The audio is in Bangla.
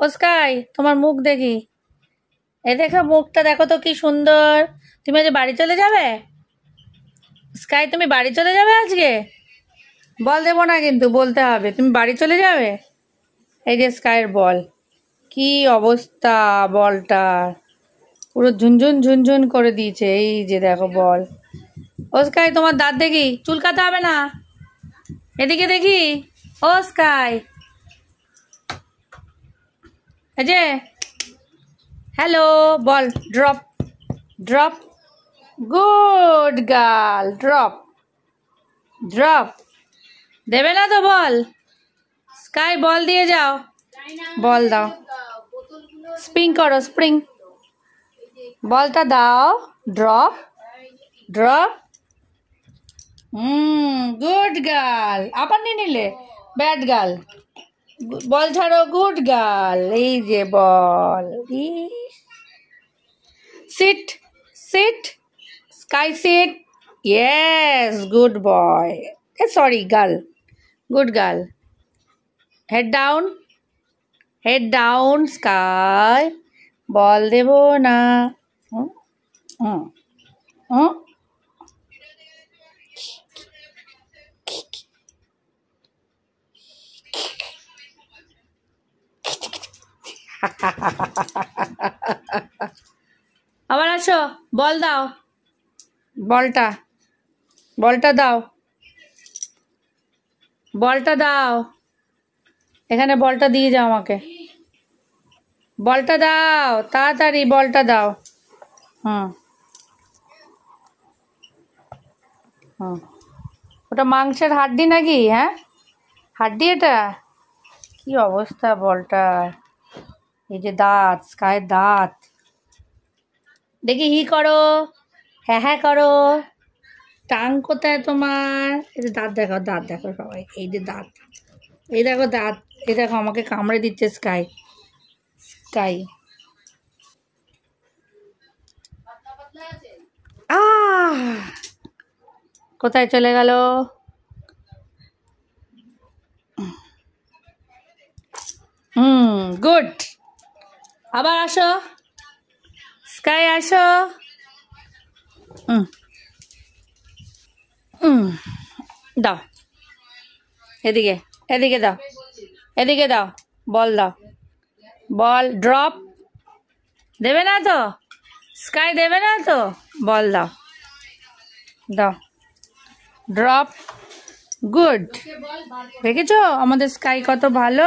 ও স্কাই, তোমার মুখ দেখি। এ দেখো মুখটা, দেখো তো কি সুন্দর। তুমি আজ বাড়ি চলে যাবে? স্কাই, তুমি বাড়ি চলে যাবে আজকে? বল দেবো না কিন্তু, বলতে হবে তুমি বাড়ি চলে যাবে। এই যে স্কাইয়ের বল, কি অবস্থা বলটার, পুরো ঝুনঝুন ঝুনঝুন করে দিয়েছে। এই যে দেখো বল। ও স্কাই, তোমার দাঁত দেখি, চুলকাতে হবে না। এদিকে দেখি। ও স্কাই, এই যে, hello, ball drop drop. Good girl, drop drop. দেবে না তো বল? স্কাই, বল দিয়ে যাও, বল দাও, স্প্রিং করো, স্প্রিং। বলটা দাও, ড্রপ ড্রপ। Good girl. আবার নিয়ে নিলে, ব্যাড গার্ল। বল ছাড়ো, গুড গার্ল। এই যে ball. Sit sit Sky, sit. Yes, good boy. Sorry girl, good girl. Head down, head down Sky. Ball দেব না। হুম, হুম, হুম। আবার আসো, বল দাও, বলটা বলটা দাও, বলটা দাও। এখানে বলটা দিয়ে যাও আমাকে। বলটা দাও তাড়াতাড়ি, বলটা দাও। হুম হুম। ওটা মাংসের হাড্ডি নাকি? হ্যাঁ, হাড্ডি এটা। কি অবস্থা বলটা। এই যে দাঁত, স্কাইয়ের দাঁত দেখি, হি করো, হ্যাঁ হ্যাঁ করো। টাং কোথায় তোমার? এই যে দাঁত দেখো, দাঁত দেখো সবাই, এই যে দাঁত, এই দেখো দাঁত, এই দেখো আমাকে কামড়ে দিচ্ছে স্কাই। স্কাই, আহ, কোথায় চলে গেল? গুড। আবার আসো স্কাই, আসো। হুম হুম, দাও, এদিকে, এদিকে দাও, এদিকে দাও, বল দাও, বল ড্রপ। দেবে না তো? স্কাই দেবে না তো? বল দাও, দাও, ড্রপ। গুড। দেখেছো আমাদের স্কাই কত ভালো।